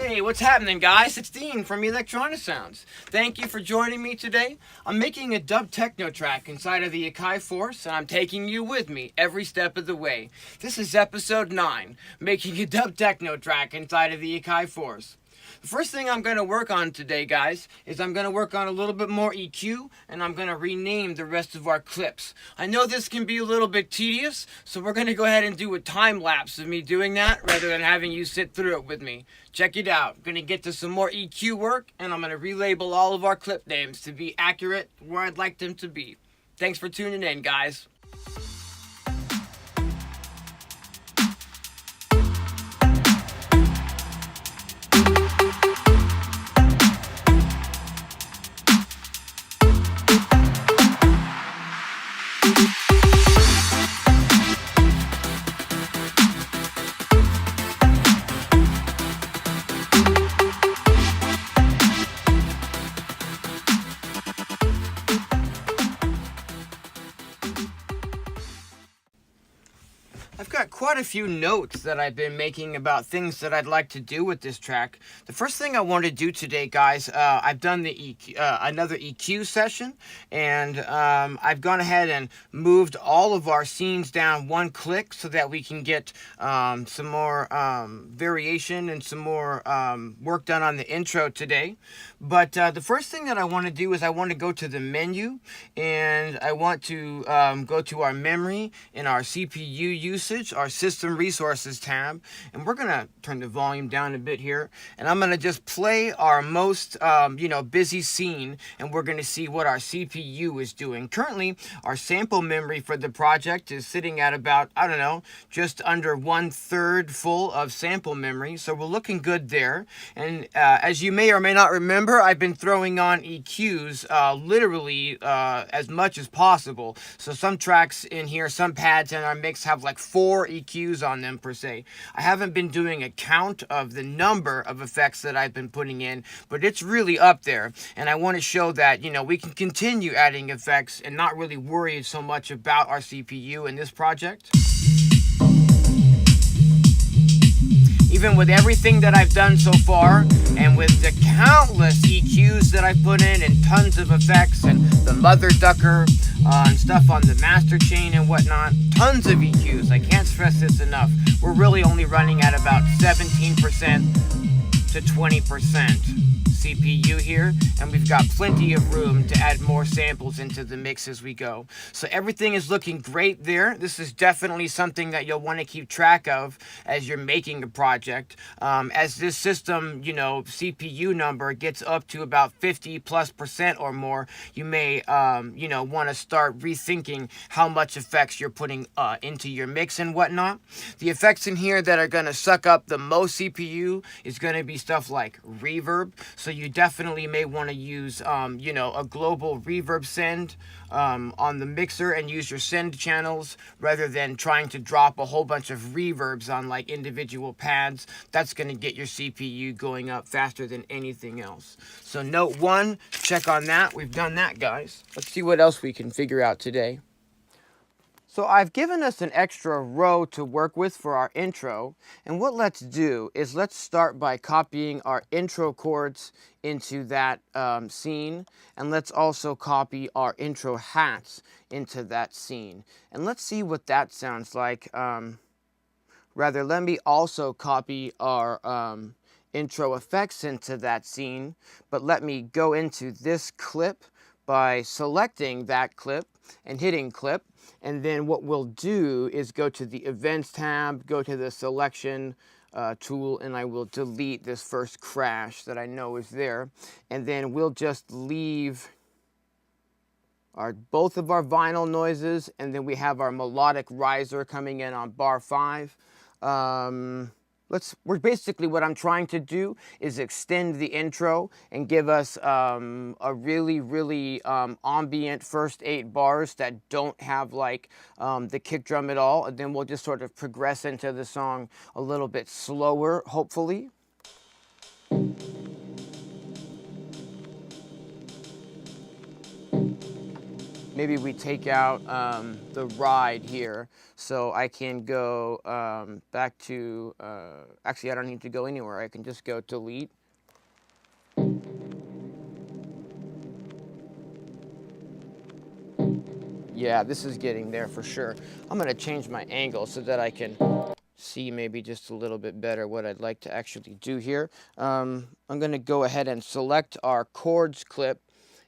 Hey, what's happening, guys? It's Dean from Electronisounds. Thank you for joining me today. I'm making a dub techno track inside of the AKAI Force, and I'm taking you with me every step of the way. This is episode 9, making a dub techno track inside of the AKAI Force. The first thing I'm going to work on today, guys, is I'm going to work on a little bit more EQ, and I'm going to rename the rest of our clips. I know this can be a little bit tedious, so we're going to go ahead and do a time lapse of me doing that rather than having you sit through it with me. Check it out. I'm going to get to some more EQ work, and I'm going to relabel all of our clip names to be accurate where I'd like them to be. Thanks for tuning in, guys. I've got quite a few notes that I've been making about things that I'd like to do with this track. The first thing I want to do today, guys, I've done the EQ, another EQ session, and I've gone ahead and moved all of our scenes down one click so that we can get some more variation and some more work done on the intro today. But the first thing that I want to do is I want to go to the menu, and I want to go to our memory and our CPU usage, our system resources tab, and we're gonna turn the volume down a bit here, and I'm gonna just play our most busy scene, and we're gonna see what our CPU is doing. Currently, our sample memory for the project is sitting at about, I don't know, just under 1/3 full of sample memory, so we're looking good there. And as you may or may not remember, I've been throwing on EQs literally as much as possible. So some tracks in here, some pads in our mix have like 4 EQs on them per se. I haven't been doing a count of the number of effects that I've been putting in, but it's really up there. And I want to show that, we can continue adding effects and not really worry so much about our CPU in this project. Even with everything that I've done so far, and with the countless EQs that I've put in, and tons of effects, and the mother ducker, and stuff on the master chain and whatnot, tons of EQs, I can't stress this enough. We're really only running at about 17% to 20% CPU here, and we've got plenty of room to add more samples into the mix as we go. So everything is looking great there. This is definitely something that you'll want to keep track of as you're making a project. As this system, CPU number gets up to about 50+% or more, you may, want to start rethinking how much effects you're putting into your mix and whatnot. The effects in here that are going to suck up the most CPU is going to be stuff like reverb. So you definitely may want to use, a global reverb send on the mixer and use your send channels rather than trying to drop a whole bunch of reverbs on like individual pads. That's going to get your CPU going up faster than anything else. So note 1, check on that. We've done that, guys. Let's see what else we can figure out today. So I've given us an extra row to work with for our intro, and what let's do is let's start by copying our intro chords into that scene, and let's also copy our intro hats into that scene. And let's see what that sounds like. Let me also copy our intro effects into that scene, but let me go into this clip by selecting that clip and hitting clip. And then what we'll do is go to the Events tab, go to the Selection tool, and I will delete this first crash that I know is there. And then we'll just leave both of our vinyl noises, and then we have our melodic riser coming in on bar 5. Basically what I'm trying to do is extend the intro and give us a really ambient first 8 bars that don't have like the kick drum at all, and then we'll just sort of progress into the song a little bit slower, hopefully. maybe we take out the ride here, so I can go back to, actually I don't need to go anywhere, I can just go delete. Yeah, this is getting there for sure. I'm gonna change my angle so that I can see maybe just a little bit better what I'd like to actually do here. I'm gonna go ahead and select our chords clip,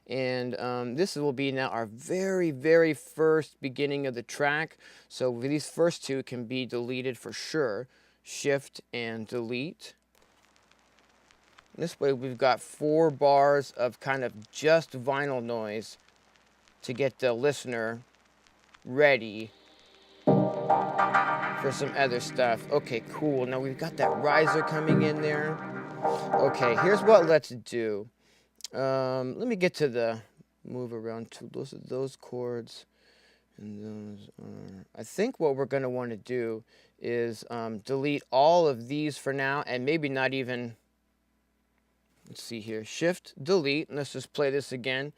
and this will be now our very first beginning of the track. So these first two can be deleted for sure. Shift and delete. This way we've got 4 bars of kind of just vinyl noise to get the listener ready for some other stuff. Okay, cool. Now we've got that riser coming in there. Okay, here's what let's do. Let me get to the move around to those chords. And those are, I think what we're going to want to do is delete all of these for now, and maybe not even, let's see here, shift, delete, and let's just play this again.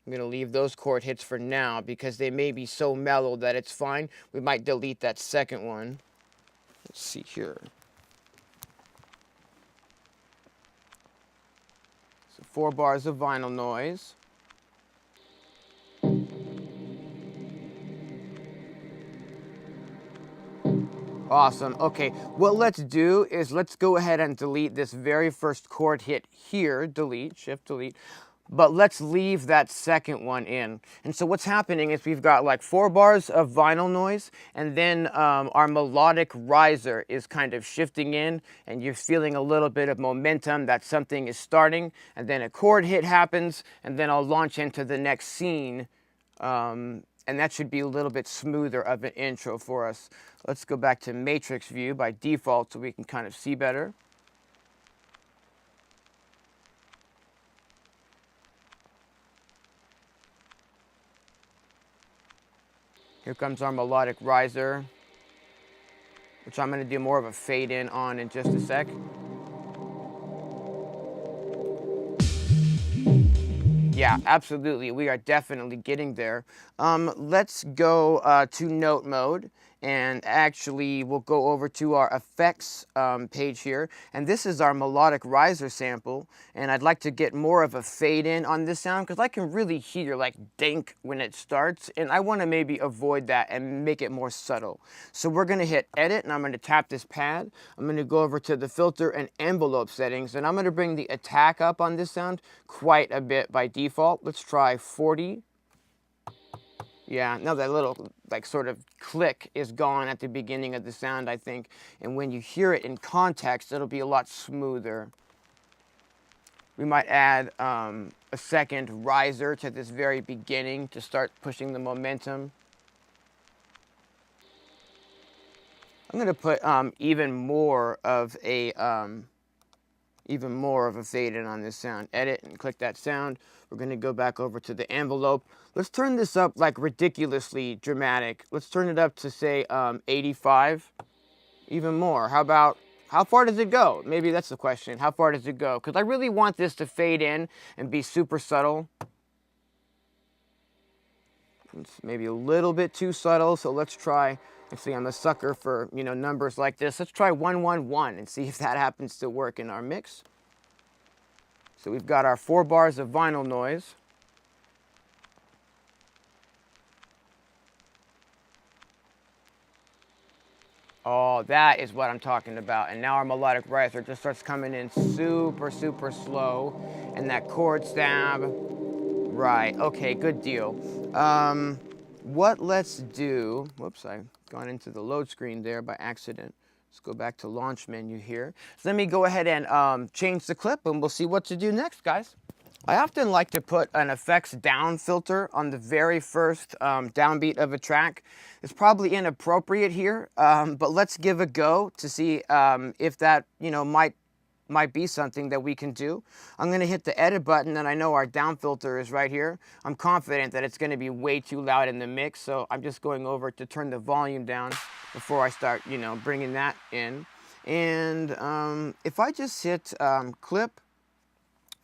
I'm going to leave those chord hits for now because they may be so mellow that it's fine. We might delete that second one. Let's see here. So 4 bars of vinyl noise. Awesome. Okay, what let's do is let's go ahead and delete this very first chord hit here. Delete, shift, delete. But let's leave that second one in. And so what's happening is we've got like 4 bars of vinyl noise, and then our melodic riser is kind of shifting in, and you're feeling a little bit of momentum that something is starting, and then a chord hit happens, and then I'll launch into the next scene. And that should be a little bit smoother of an intro for us. Let's go back to matrix view by default so we can kind of see better. Here comes our melodic riser, which I'm going to do more of a fade in on in just a sec. Yeah, absolutely. We are definitely getting there. Let's go to note mode, and actually we'll go over to our effects page here. And this is our melodic riser sample. And I'd like to get more of a fade in on this sound because I can really hear like dink when it starts. And I want to maybe avoid that and make it more subtle. So we're going to hit edit, and I'm going to tap this pad. I'm going to go over to the filter and envelope settings, and I'm going to bring the attack up on this sound quite a bit by default. Let's try 40. Yeah, now that little like sort of click is gone at the beginning of the sound, I think. And when you hear it in context, it'll be a lot smoother. We might add a second riser to this very beginning to start pushing the momentum. I'm going to put even more of a fade in on this sound. Edit and click that sound. We're going to go back over to the envelope. Let's turn this up like ridiculously dramatic. Let's turn it up to say 85. Even more. How about, how far does it go? Maybe that's the question. How far does it go? Because I really want this to fade in and be super subtle. It's maybe a little bit too subtle, so let's try. Actually, I'm a sucker for, you know, numbers like this. Let's try 111 and see if that happens to work in our mix. So we've got our 4 bars of vinyl noise. Oh, that is what I'm talking about. And now our melodic riser just starts coming in super slow. And that chord stab. Right, okay, good deal. What let's do, whoops, I've gone into the load screen there by accident. Let's go back to launch menu here. So let me go ahead and change the clip, and we'll see what to do next, guys. I often like to put an effects down filter on the very first downbeat of a track. It's probably inappropriate here, but let's give a go to see if that, you know, might be something that we can do. I'm going to hit the edit button, and I know our down filter is right here. I'm confident that it's going to be way too loud in the mix, so I'm just going over to turn the volume down before I start, you know, bringing that in. And if I just hit clip,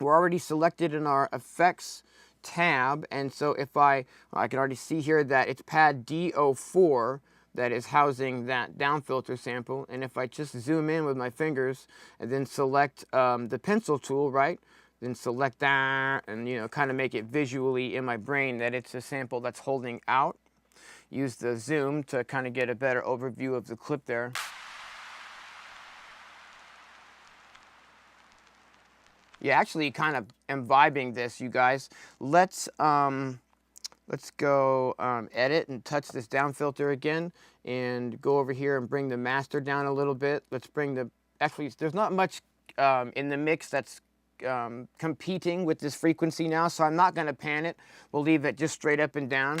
we're already selected in our effects tab, and so if I can already see here that it's pad D04 that is housing that down filter sample, and if I just zoom in with my fingers and then select the pencil tool, right, then select that, and you know, kind of make it visually in my brain that it's a sample that's holding out. Use the zoom to kind of get a better overview of the clip there. Yeah, actually kind of am vibing this, you guys. Let's go edit and touch this down filter again and go over here and bring the master down a little bit. Let's bring the, actually there's not much in the mix that's competing with this frequency now, so I'm not going to pan it. We'll leave it just straight up and down.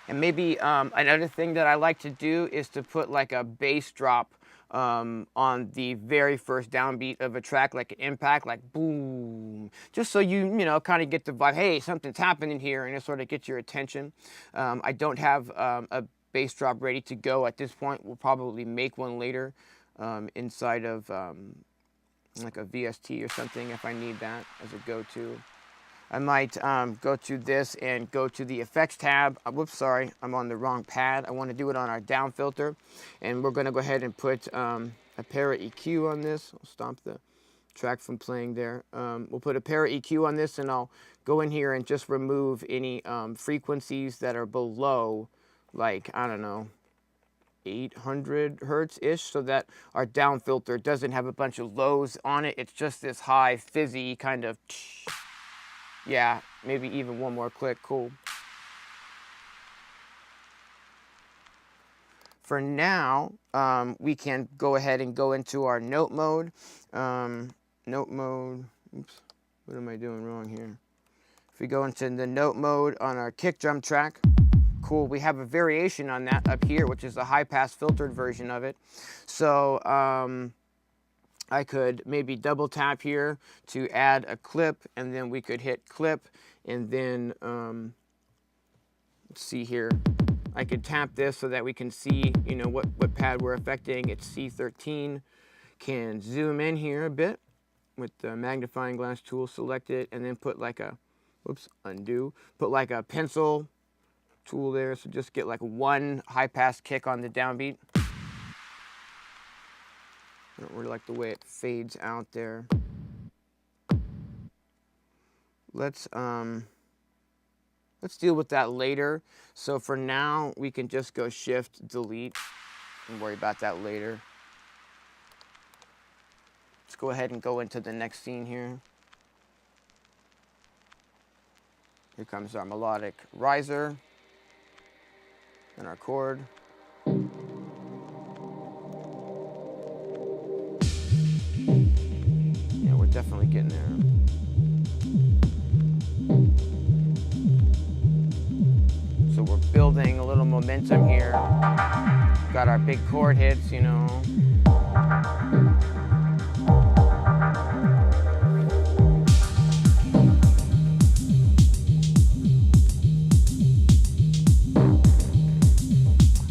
And maybe another thing that I like to do is to put like a bass drop on the very first downbeat of a track, like an impact, like boom, just so you know, kind of get the vibe, hey, something's happening here, and it sort of gets your attention. I don't have a bass drop ready to go at this point. We'll probably make one later inside of like a VST or something if I need that as a go-to. I might go to this and go to the effects tab. Whoops, sorry, I'm on the wrong pad. I want to do it on our down filter. And we're going to go ahead and put a para EQ on this. I'll stop the track from playing there. We'll put a para EQ on this, and I'll go in here and just remove any frequencies that are below, like, I don't know, 800 hertz-ish, so that our down filter doesn't have a bunch of lows on it. It's just this high, fizzy kind of... Yeah, maybe even one more click, cool. For now, we can go ahead and go into our note mode. Note mode, oops, what am I doing wrong here? If we go into the note mode on our kick drum track, cool, we have a variation on that up here, which is a high pass filtered version of it. So, I could maybe double tap here to add a clip, and then we could hit clip, and then let's see here. I could tap this so that we can see, you know, what pad we're affecting. It's C13. Can zoom in here a bit with the magnifying glass tool, select it, and then put like a, whoops, undo. Put like a pencil tool there, so just get like one high pass kick on the downbeat. I don't really like the way it fades out there. Let's deal with that later. So for now, we can just go Shift, Delete, and worry about that later. Let's go ahead and go into the next scene here. Here comes our melodic riser and our chord. Definitely getting there. So we're building a little momentum here. Got our big chord hits, you know.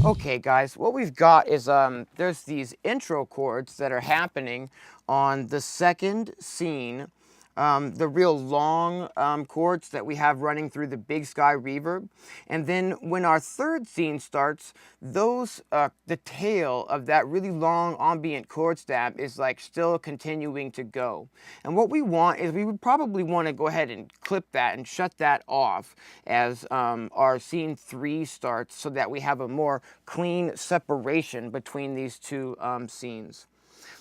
Okay guys, what we've got is there's these intro chords that are happening on the second scene, the real long chords that we have running through the Big Sky reverb. And then when our third scene starts, those the tail of that really long ambient chord stab is like still continuing to go. And what we want is we would probably want to go ahead and clip that and shut that off as our scene 3 starts, so that we have a more clean separation between these two scenes.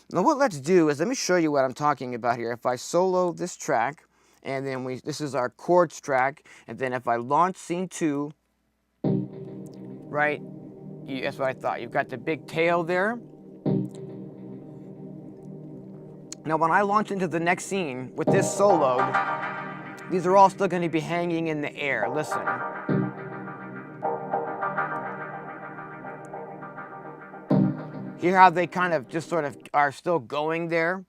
Now what let's do is, let me show you what I'm talking about here. If I solo this track, and then this is our chords track, and then if I launch scene 2, right, that's what I thought. You've got the big tail there. Now when I launch into the next scene with this soloed, these are all still going to be hanging in the air. Listen. Hear how they kind of just sort of are still going there?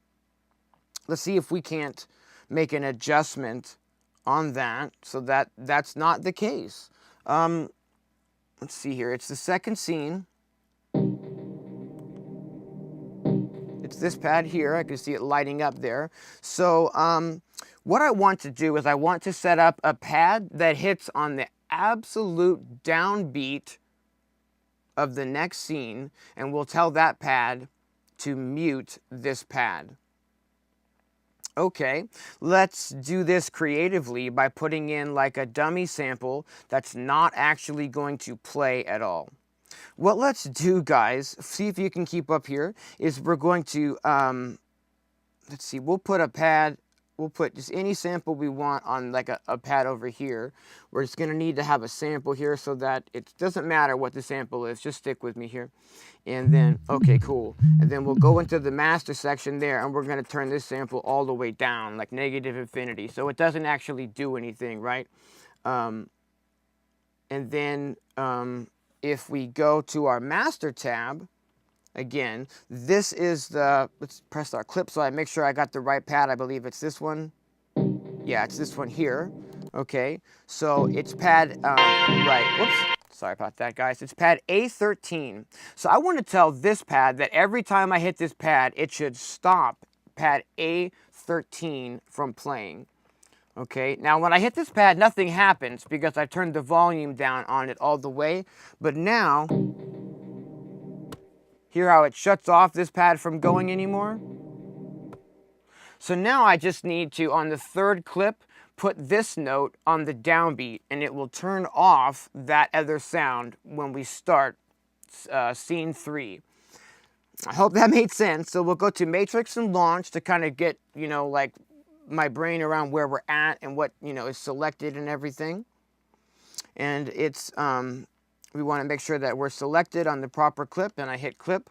Let's see if we can't make an adjustment on that so that that's not the case. Let's see here. It's the second scene. It's this pad here. I can see it lighting up there. So what I want to do is I want to set up a pad that hits on the absolute downbeat of the next scene, and we'll tell that pad to mute this pad. Okay, let's do this creatively by putting in like a dummy sample that's not actually going to play at all. What let's do, guys, see if you can keep up here, is we're going to, let's see, we'll put a pad, we'll put just any sample we want on like a pad over here. We're just going to need to have a sample here so that it doesn't matter what the sample is, just stick with me here. And then, okay, cool. And then we'll go into the master section there, and we're going to turn this sample all the way down, like negative infinity, so it doesn't actually do anything, right? And then if we go to our master tab, again, this is the, let's press our clip so I make sure I got the right pad. I believe it's this one. Yeah, it's this one here. Okay, so it's pad, right, whoops. Sorry about that, guys. It's pad A13. So I want to tell this pad that every time I hit this pad, it should stop pad A13 from playing. Okay, now when I hit this pad, nothing happens because I turned the volume down on it all the way. But now, hear how it shuts off this pad from going anymore? So now I just need to, on the third clip, put this note on the downbeat, and it will turn off that other sound when we start scene 3. I hope that made sense. So we'll go to Matrix and Launch to kind of get, you know, like my brain around where we're at and what, you know, is selected and everything. And it's, we want to make sure that we're selected on the proper clip, and I hit clip.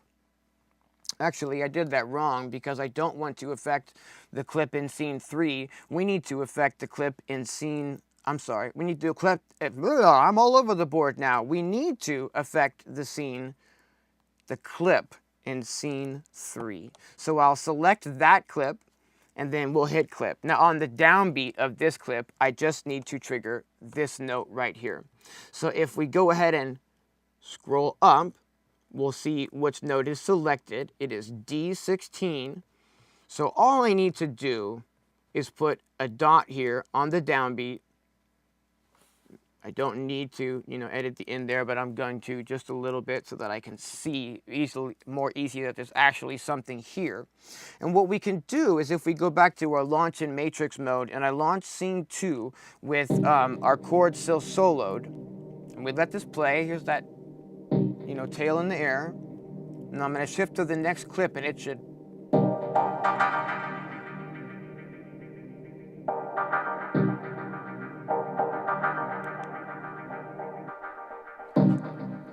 Actually, I did that wrong because I don't want to affect the clip in scene 3. We need to affect the clip in scene, I'm sorry, we need to clip, I'm all over the board now. We need to affect the scene, the clip in scene 3. So I'll select that clip, and then we'll hit clip. Now on the downbeat of this clip, I just need to trigger this note right here. So if we go ahead and scroll up, we'll see which note is selected. It is D16. So all I need to do is put a dot here on the downbeat. I don't need to, you know, edit the end there, but I'm going to just a little bit so that I can see more easily that there's actually something here. And what we can do is if we go back to our launch in matrix mode and I launch scene 2 with our chord still soloed, and we let this play, here's that, you know, tail in the air. And I'm going to shift to the next clip, and it should.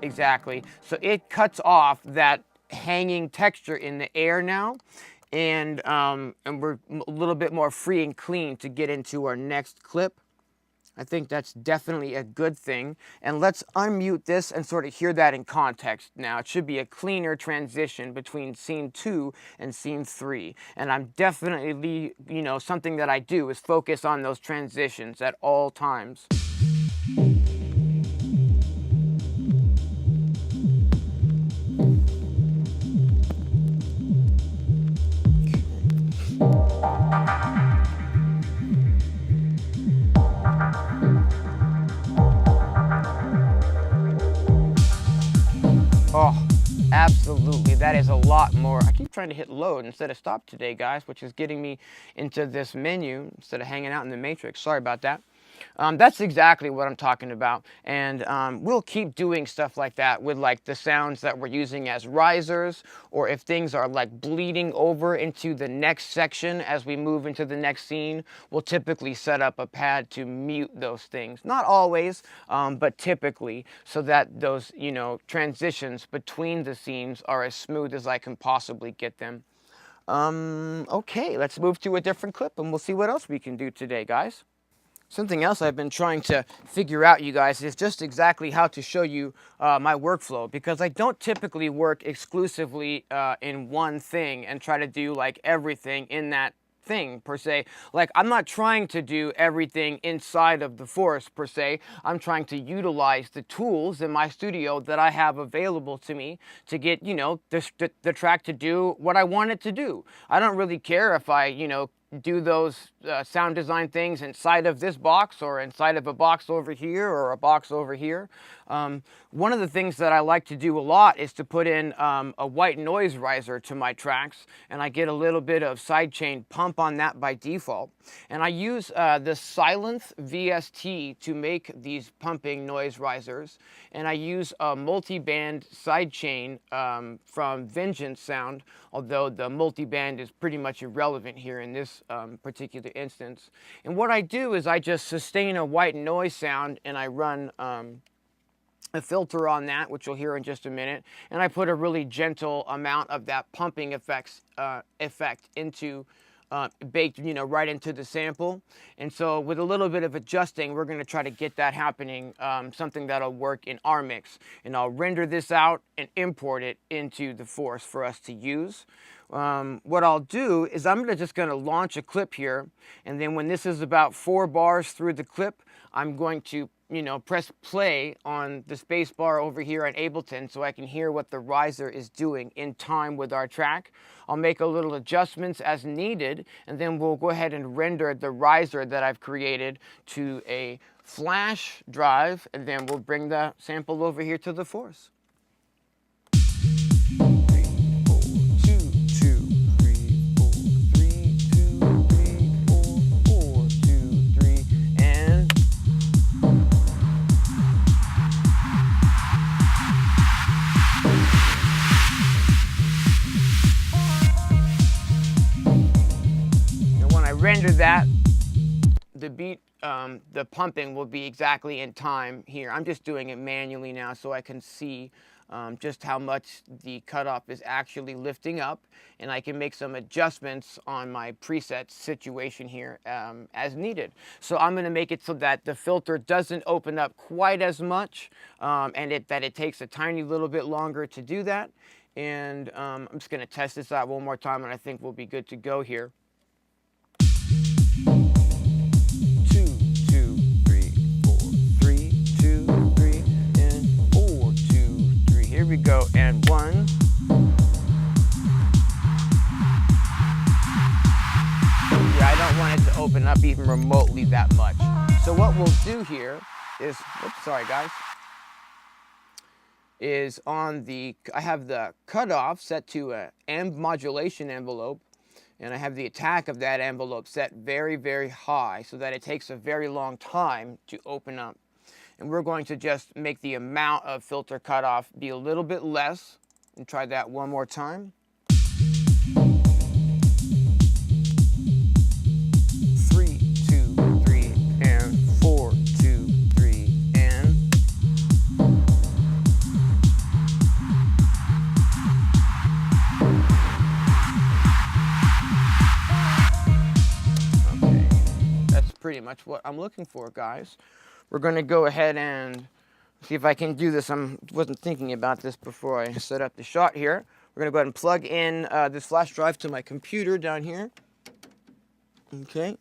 Exactly. So it cuts off that hanging texture in the air now, and we're a little bit more free and clean to get into our next clip. I think that's definitely a good thing. And let's unmute this and sort of hear that in context now. It should be a cleaner transition between scene 2 and scene 3. And I'm definitely, you know, something that I do is focus on those transitions at all times. Oh, absolutely. That is a lot more. I keep trying to hit load instead of stop today, guys, which is getting me into this menu instead of hanging out in the matrix. Sorry about that. That's exactly what I'm talking about. And we'll keep doing stuff like that with like the sounds that we're using as risers, or if things are like bleeding over into the next section as we move into the next scene, we'll typically set up a pad to mute those things. Not always, but typically, so that those, you know, transitions between the scenes are as smooth as I can possibly get them. Okay, let's move to a different clip and we'll see what else we can do today, guys. Something else I've been trying to figure out, you guys, is just exactly how to show you my workflow, because I don't typically work exclusively in one thing and try to do like everything in that thing per se. Like, I'm not trying to do everything inside of the Force per se. I'm trying to utilize the tools in my studio that I have available to me to get, you know, the track to do what I want it to do. I don't really care if I, you know, do those sound design things inside of this box or inside of a box over here or a box over here. One of the things that I like to do a lot is to put in a white noise riser to my tracks, and I get a little bit of sidechain pump on that by default. And I use the Silence VST to make these pumping noise risers, and I use a multi-band sidechain from Vengeance Sound, although the multi-band is pretty much irrelevant here in this particular instance. And what I do is I just sustain a white noise sound, and I run a filter on that, which you'll hear in just a minute, and I put a really gentle amount of that pumping effect into baked, right into the sample. And so with a little bit of adjusting, we're going to try to get that happening, something that'll work in our mix. And I'll render this out and import it into the Force for us to use. What I'll do is I'm just going to launch a clip here, and then when this is about 4 bars through the clip, I'm going to press play on the space bar over here on Ableton so I can hear what the riser is doing in time with our track. I'll make a little adjustments as needed, and then we'll go ahead and render the riser that I've created to a flash drive, and then we'll bring the sample over here to the Force. 3, 4, 2, 2, 3, 4, 3, 2, 3, 4, 4, 2, 3, and render that, the beat, the pumping will be exactly in time here. I'm just doing it manually now so I can see just how much the cutoff is actually lifting up, and I can make some adjustments on my preset situation here as needed. So I'm going to make it so that the filter doesn't open up quite as much, and that it takes a tiny little bit longer to do that. And I'm just going to test this out one more time, and I think we'll be good to go here. 2, 2, 3, 4, 3, 2, 3, and 4, 2, 3. Here we go, and 1. Yeah, I don't want it to open up even remotely that much. So what we'll do here is, oops, sorry guys, is on the, I have the cutoff set to a amp modulation envelope, and I have the attack of that envelope set very, very high so that it takes a very long time to open up. And we're going to just make the amount of filter cutoff be a little bit less, and try that one more time. 3, 2, 3, and 4, 2, 3, and pretty much what I'm looking for, guys. We're going to go ahead and see if I can do this. I wasn't thinking about this before I set up the shot here. We're going to go ahead and plug in this flash drive to my computer down here. Okay.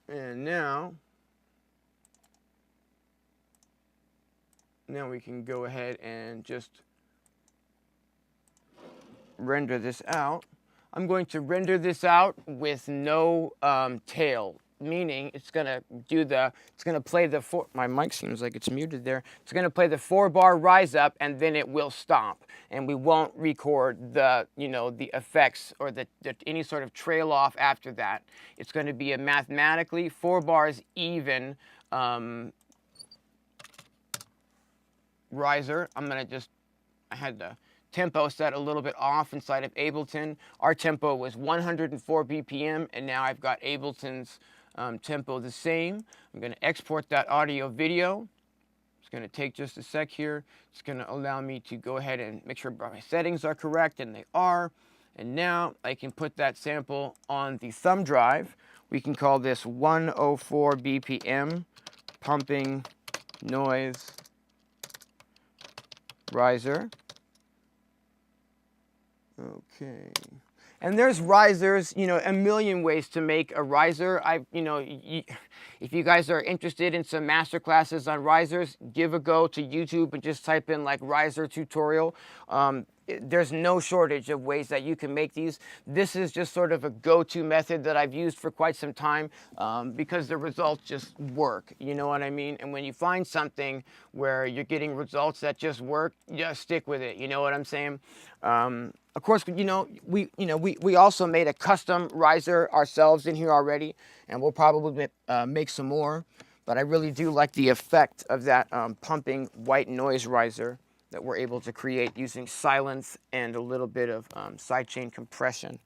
And now we can go ahead and just render this out. I'm going to render this out with no tail, meaning it's gonna play the my mic seems like it's muted there. It's gonna play the 4-bar rise up, and then it will stop, and we won't record the the effects or the any sort of trail off after that. It's going to be a mathematically 4 bars even riser. I had the tempo set a little bit off inside of Ableton. Our tempo was 104 BPM, and now I've got Ableton's tempo the same. I'm going to export that audio video. It's going to take just a sec here. It's going to allow me to go ahead and make sure my settings are correct, and they are. And now I can put that sample on the thumb drive. We can call this 104 BPM pumping noise riser. Okay. And there's risers, you know, a million ways to make a riser. If you guys are interested in some master classes on risers, give a go to YouTube and just type in like riser tutorial. There's no shortage of ways that you can make these. This is just sort of a go-to method that I've used for quite some time because the results just work, you know what I mean? And when you find something where you're getting results that just work, just stick with it, you know what I'm saying? Of course, we also made a custom riser ourselves in here already, and we'll probably make some more. But I really do like the effect of that pumping white noise riser that we're able to create using silence and a little bit of sidechain compression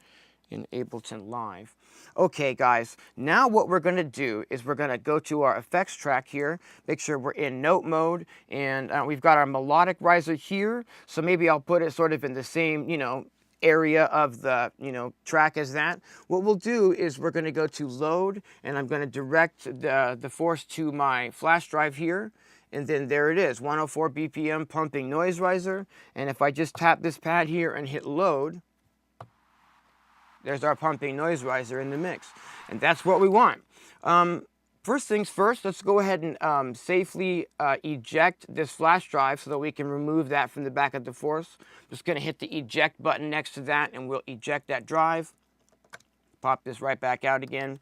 in Ableton Live. Okay, guys, now what we're going to do is we're going to go to our effects track here, make sure we're in note mode, and we've got our melodic riser here, so maybe I'll put it sort of in the same, area of the, track as that. What we'll do is we're going to go to load, and I'm going to direct the force to my flash drive here. And then there it is, 104 BPM pumping noise riser. And if I just tap this pad here and hit load, there's our pumping noise riser in the mix. And that's what we want. First things first, let's go ahead and safely eject this flash drive so that we can remove that from the back of the force. Just gonna hit the eject button next to that and we'll eject that drive. Pop this right back out again.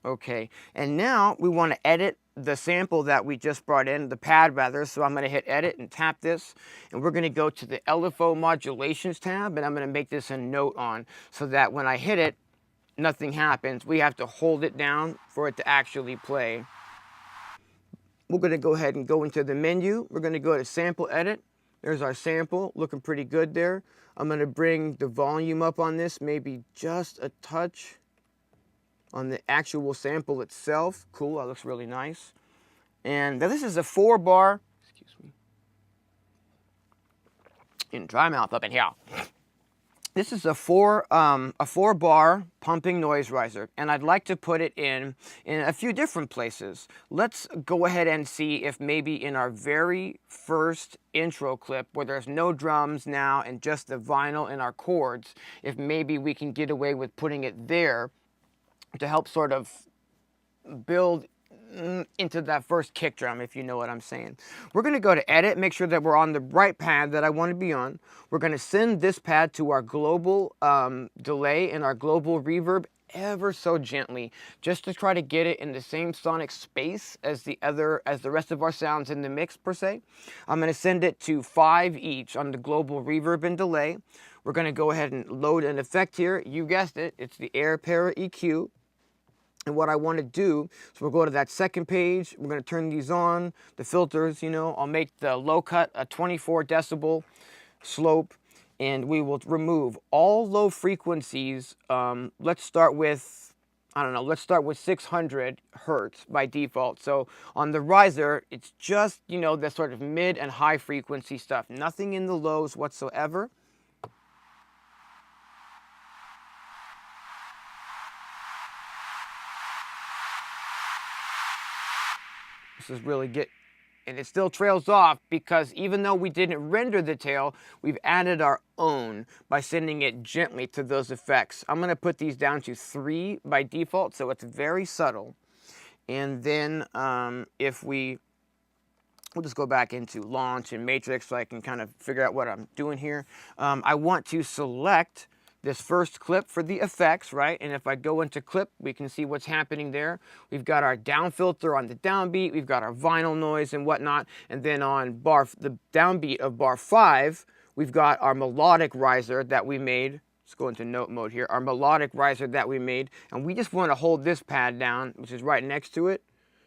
Okay, and now we want to edit the sample that we just brought in, the pad rather, so I'm going to hit edit and tap this, and we're going to go to the LFO modulations tab, and I'm going to make this a note on, so that when I hit it, nothing happens. We have to hold it down for it to actually play. We're going to go ahead and go into the menu. We're going to go to sample edit. There's our sample, looking pretty good there. I'm going to bring the volume up on this, maybe just a touch on the actual sample itself. Cool, that looks really nice. And now this is a 4-bar, excuse me, in dry mouth up in here. This is a 4-bar pumping noise riser, and I'd like to put it in a few different places. Let's go ahead and see if maybe in our very first intro clip, where there's no drums now and just the vinyl and our chords, if maybe we can get away with putting it there to help sort of build into that first kick drum, if you know what I'm saying. We're going to go to edit, make sure that we're on the right pad that I want to be on. We're going to send this pad to our global delay and our global reverb ever so gently, just to try to get it in the same sonic space as the rest of our sounds in the mix per se. I'm going to send it to 5 each on the global reverb and delay. We're going to go ahead and load an effect here. You guessed it, it's the AIR Parmetric EQ. And what I want to do, so we'll go to that second page, we're going to turn these on, the filters, I'll make the low cut a 24 decibel slope, and we will remove all low frequencies. Let's start with, let's start with 600 hertz by default. So on the riser, it's just, the sort of mid and high frequency stuff, nothing in the lows whatsoever. This is really good, and it still trails off because even though we didn't render the tail, we've added our own by sending it gently to those effects. I'm going to put these down to 3 by default, so it's very subtle. And then we'll just go back into launch and matrix so I can kind of figure out what I'm doing here. I want to select this first clip for the effects, right? And if I go into clip, we can see what's happening there. We've got our down filter on the downbeat, we've got our vinyl noise and whatnot, and then on the downbeat of bar 5, we've got our melodic riser that we made. Let's go into note mode here. Our melodic riser that we made, and we just want to hold this pad down, which is right next to it.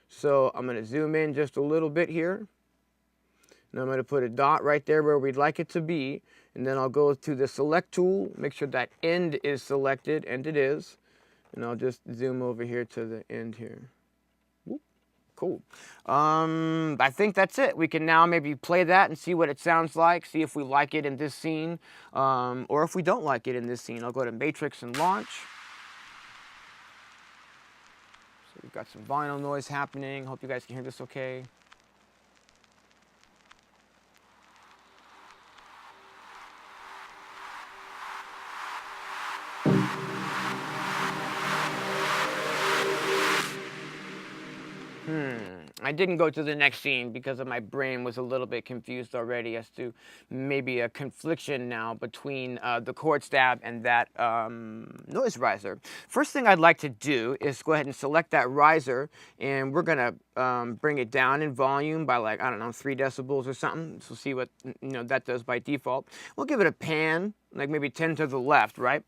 So I'm going to zoom in just a little bit here. And I'm going to put a dot right there where we'd like it to be. And then I'll go to the select tool, make sure that end is selected, and it is. And I'll just zoom over here to the end here. Whoop. Cool. I think that's it. We can now maybe play that and see what it sounds like, see if we like it in this scene, or if we don't like it in this scene. I'll go to matrix and launch. So we've got some vinyl noise happening. Hope you guys can hear this okay. I didn't go to the next scene because of my brain was a little bit confused already as to maybe a confliction now between the chord stab and that noise riser. First thing I'd like to do is go ahead and select that riser, and we're gonna bring it down in volume by, like, I don't know, 3 decibels or something. So see what that does by default. We'll give it a pan, like maybe 10 to the left, right?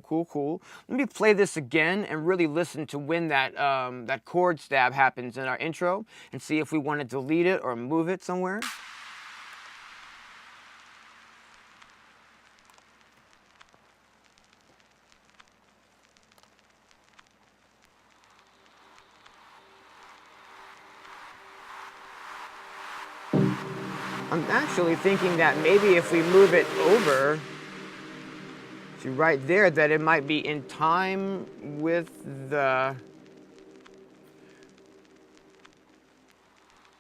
Cool. Let me play this again and really listen to when that that chord stab happens in our intro, and see if we want to delete it or move it somewhere. I'm actually thinking that maybe if we move it over to right there, that it might be in time with the...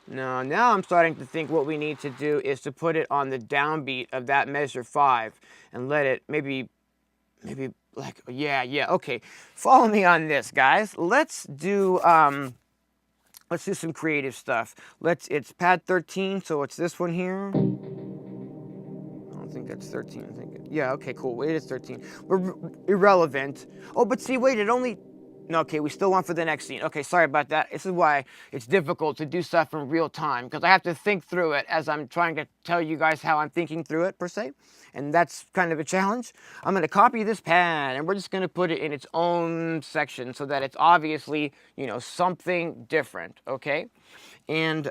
No, now I'm starting to think what we need to do is to put it on the downbeat of that measure 5 and let it maybe like, yeah, okay. Follow me on this, guys. Let's do some creative stuff. It's pad 13, so it's this one here. I think that's 13. Yeah, okay, cool. It is 13. We're irrelevant. Oh, but see, wait, it only... No, okay, we still want for the next scene. Okay, sorry about that. This is why it's difficult to do stuff in real time, because I have to think through it as I'm trying to tell you guys how I'm thinking through it, per se. And that's kind of a challenge. I'm going to copy this pad, and we're just going to put it in its own section so that it's obviously, something different, okay? And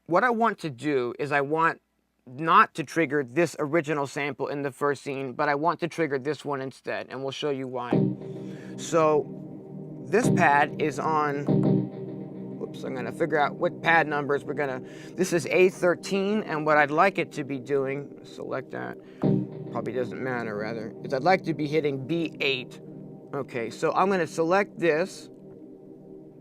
what I want to do is I want not to trigger this original sample in the first scene, but I want to trigger this one instead, and we'll show you why. So this pad is on, whoops, I'm gonna figure out what pad numbers this is A13, and what I'd like it to be doing, select that, probably doesn't matter rather, is I'd like to be hitting B8. Okay, so I'm gonna select this,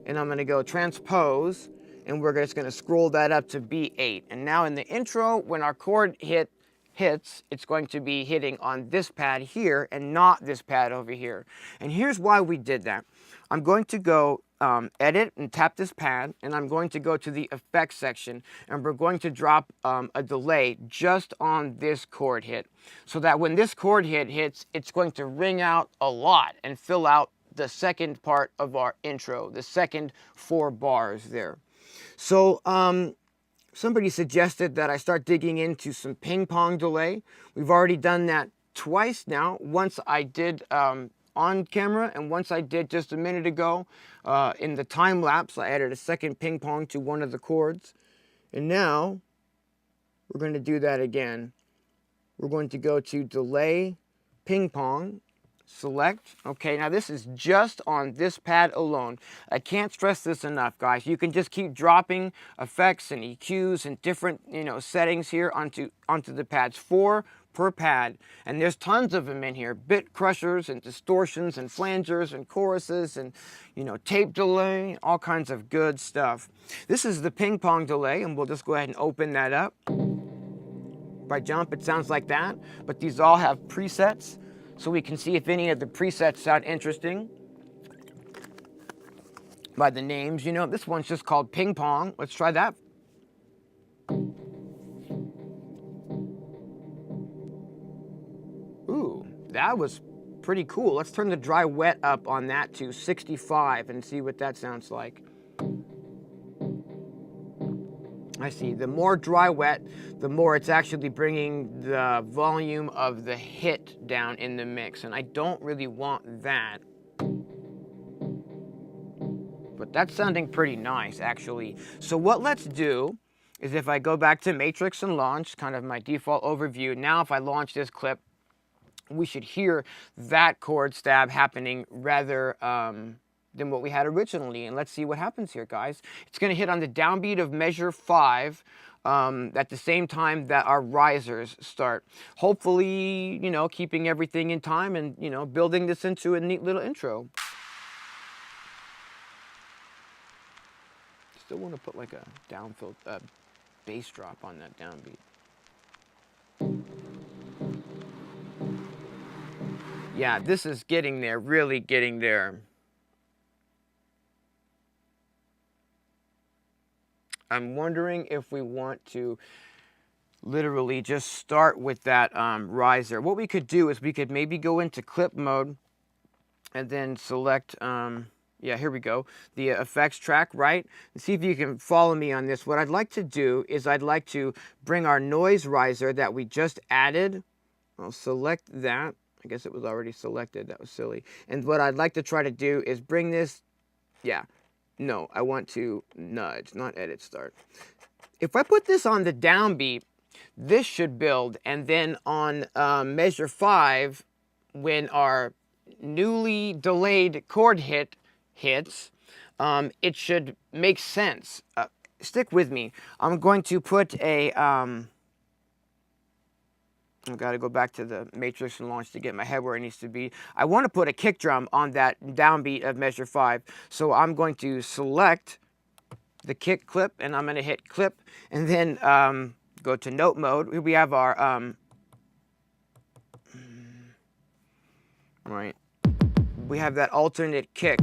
and I'm gonna go transpose, and we're just going to scroll that up to B8. And now in the intro, when our chord hits, it's going to be hitting on this pad here and not this pad over here. And here's why we did that. I'm going to go edit and tap this pad, and I'm going to go to the effects section, and we're going to drop a delay just on this chord hit, so that when this chord hit hits, it's going to ring out a lot and fill out the second part of our intro, the second 4 bars there. So somebody suggested that I start digging into some ping pong delay. We've already done that twice now. Once I did on camera, and once I did just a minute ago in the time lapse. I added a second ping pong to one of the chords. And now we're going to do that again. We're going to go to delay, ping pong, select. Okay, now this is just on this pad alone. I can't stress this enough, guys. You can just keep dropping effects and EQs and different, settings here onto the pads. 4 per pad, and there's tons of them in here. Bit crushers and distortions and flangers and choruses and, tape delay, all kinds of good stuff. This is the ping pong delay, and we'll just go ahead and open that up. By jump, it sounds like that, but these all have presets, so we can see if any of the presets sound interesting by the names. This one's just called ping pong. Let's try that. Ooh, that was pretty cool. Let's turn the dry wet up on that to 65 and see what that sounds like. I see. The more dry wet, the more it's actually bringing the volume of the hit down in the mix, and I don't really want that. But that's sounding pretty nice, actually. So what let's do is, if I go back to Matrix and launch, kind of my default overview, now if I launch this clip, we should hear that chord stab happening rather than what we had originally. And let's see what happens here, guys. It's going to hit on the downbeat of measure 5 at the same time that our risers start. Hopefully, keeping everything in time and, building this into a neat little intro. Still want to put like a downfill bass drop on that downbeat. Yeah, this is getting there, really getting there. I'm wondering if we want to literally just start with that riser. What we could do is we could maybe go into clip mode and then select, yeah, here we go, the effects track, right? See if you can follow me on this. What I'd like to do is I'd like to bring our noise riser that we just added. I'll select that. I guess it was already selected. That was silly. And what I'd like to try to do is bring this, yeah, no, I want to nudge, not edit start. If I put this on the downbeat, this should build, and then on measure 5, when our newly delayed chord hits, it should make sense. Stick with me. I'm going to put a I've got to go back to the matrix and launch to get my head where it needs to be. I want to put a kick drum on that downbeat of measure 5. So I'm going to select the kick clip, and I'm going to hit clip, and then go to note mode. Here we have our, right, we have that alternate kick,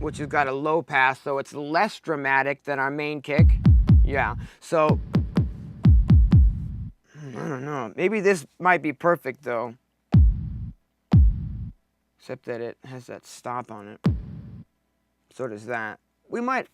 which has got a low pass, so it's less dramatic than our main kick. Yeah, so I don't know. Maybe this might be perfect though. Except that it has that stop on it. So does that. We might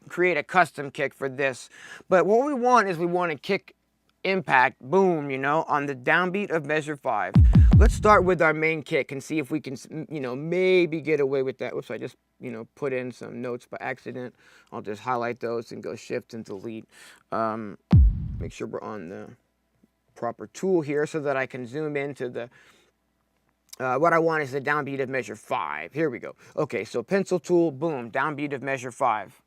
create a custom kick for this. But what we want is we want to kick impact, boom, you know, on the downbeat of measure 5. Let's start with our main kick and see if we can, you know, maybe get away with that. Oops, I just, you know, put in some notes by accident. I'll just highlight those and go shift and delete. Make sure we're on the proper tool here so that I can zoom into the what I want is the downbeat of measure 5. Here we go. Okay, so pencil tool, boom, downbeat of measure 5.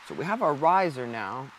So we have our riser now.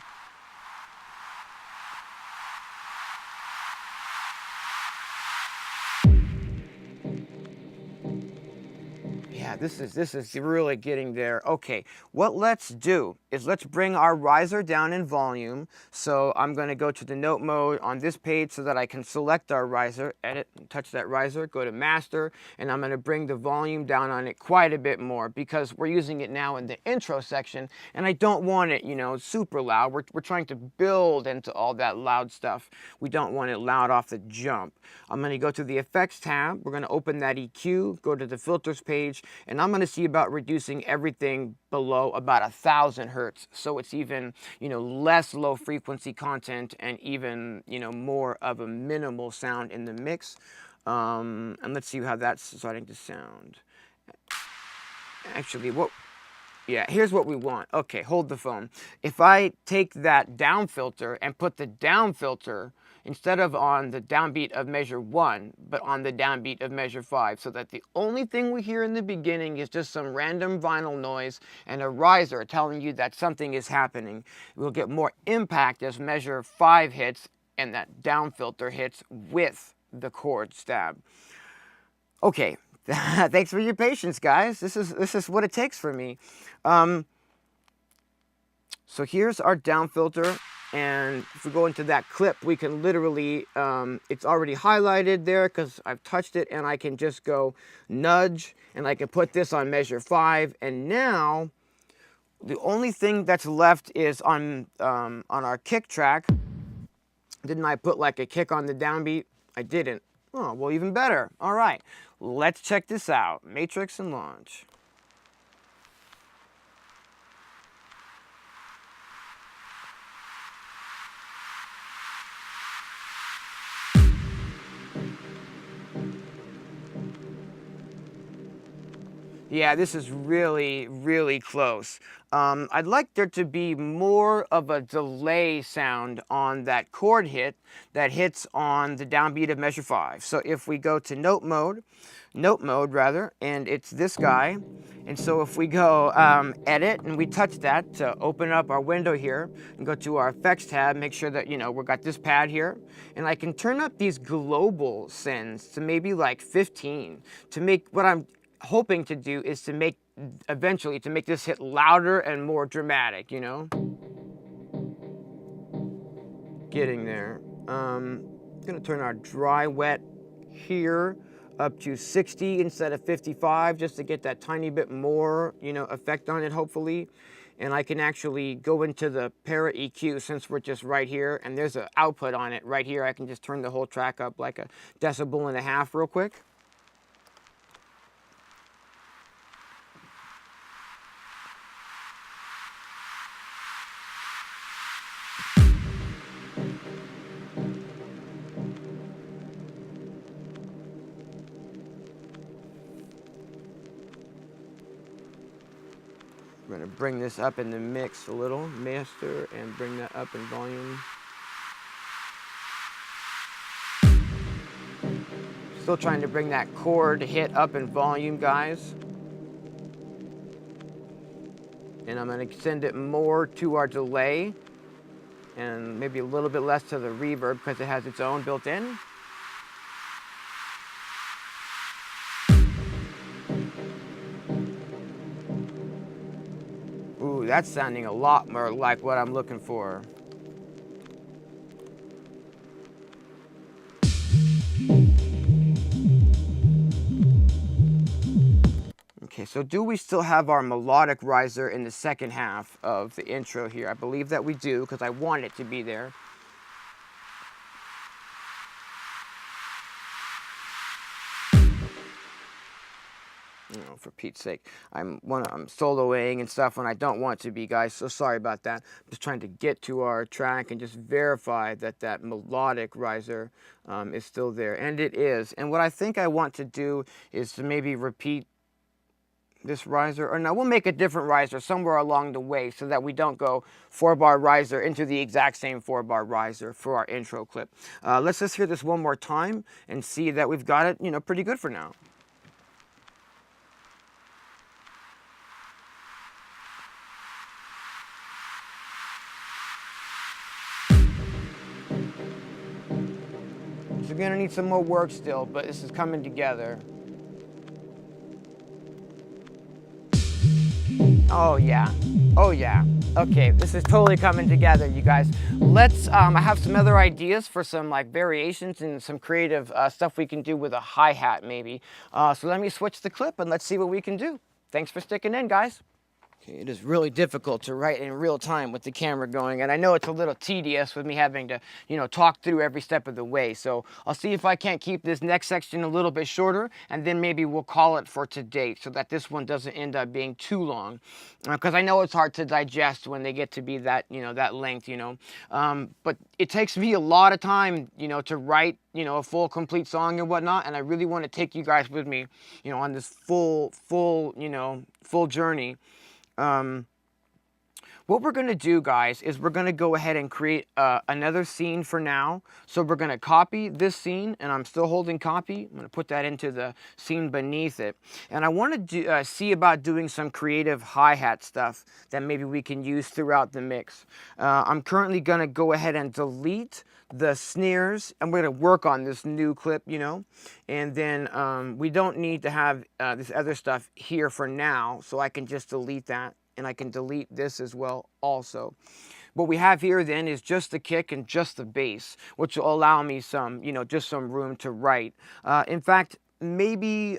Yeah, this is really getting there. Okay, what let's do is let's bring our riser down in volume. So I'm going to go to the note mode on this page so that I can select our riser, edit, touch that riser, go to master, and I'm going to bring the volume down on it quite a bit more because we're using it now in the intro section, and I don't want it, you know, super loud. We're trying to build into all that loud stuff. We don't want it loud off the jump. I'm going to go to the effects tab. We're going to open that EQ, go to the filters page, and I'm going to see about reducing everything below about 1,000 hertz. So it's even, you know, less low frequency content and even, you know, more of a minimal sound in the mix. And let's see how that's starting to sound. Actually, yeah, here's what we want. Okay, hold the phone. If I take that down filter and put the down filter instead of on the downbeat of measure 1, but on the downbeat of measure 5, so that the only thing we hear in the beginning is just some random vinyl noise and a riser telling you that something is happening. We'll get more impact as measure 5 hits and that down filter hits with the chord stab. Okay, thanks for your patience, guys. This is what it takes for me. So here's our down filter. And if we go into that clip, we can literally, it's already highlighted there because I've touched it, and I can just go nudge, and I can put this on measure 5. And now, the only thing that's left is on our kick track. Didn't I put like a kick on the downbeat? I didn't. Oh, well, even better. All right, let's check this out. Matrix and launch. Yeah, this is really, really close. I'd like there to be more of a delay sound on that chord hit that hits on the downbeat of measure 5. So if we go to note mode rather, and it's this guy. And so if we go edit and we touch that to open up our window here and go to our effects tab, make sure that, you know, we've got this pad here. And I can turn up these global sends to maybe like 15 to make what I'm hoping to do is to make, eventually, to make this hit louder and more dramatic, you know? Getting there. Gonna turn our dry wet here up to 60 instead of 55, just to get that tiny bit more, you know, effect on it, hopefully. And I can actually go into the PRO EQ, since we're just right here, and there's an output on it right here. I can just turn the whole track up like a decibel and a half real quick. I'm going to bring this up in the mix a little, master, and bring that up in volume. Still trying to bring that chord hit up in volume, guys. And I'm going to send it more to our delay, and maybe a little bit less to the reverb because it has its own built in. Ooh, that's sounding a lot more like what I'm looking for. Okay, so do we still have our melodic riser in the second half of the intro here? I believe that we do, because I want it to be there. You know, for Pete's sake, I'm soloing and stuff when I don't want to be, guys, so sorry about that. I'm just trying to get to our track and just verify that that melodic riser is still there, and it is. And what I think I want to do is to maybe repeat this riser, or no, we'll make a different riser somewhere along the way so that we don't go 4-bar riser into the exact same 4-bar riser for our intro clip. Let's just hear this one more time and see that we've got it, you know, pretty good for now. So we're gonna need some more work still, but this is coming together. Oh yeah, oh yeah. Okay, this is totally coming together, you guys. Let's, I have some other ideas for some like variations and some creative stuff we can do with a hi-hat maybe. So let me switch the clip and let's see what we can do. Thanks for sticking in, guys. Okay, it is really difficult to write in real time with the camera going, and I know it's a little tedious with me having to, you know, talk through every step of the way. So I'll see if I can't keep this next section a little bit shorter, and then maybe we'll call it for today so that this one doesn't end up being too long. Because I know it's hard to digest when they get to be that, you know, that length, you know. But it takes me a lot of time, you know, to write, you know, a full complete song and whatnot, and I really want to take you guys with me, you know, on this full journey. What we're going to do, guys, is we're going to go ahead and create another scene for now. So we're going to copy this scene, and I'm still holding copy. I'm going to put that into the scene beneath it. And I want to see about doing some creative hi-hat stuff that maybe we can use throughout the mix. I'm currently going to go ahead and delete the snares. I'm going to work on this new clip, you know, and then we don't need to have this other stuff here for now, so I can just delete that, and I can delete this as well also. What we have here then is just the kick and just the bass, which will allow me some, you know, just some room to write. In fact, maybe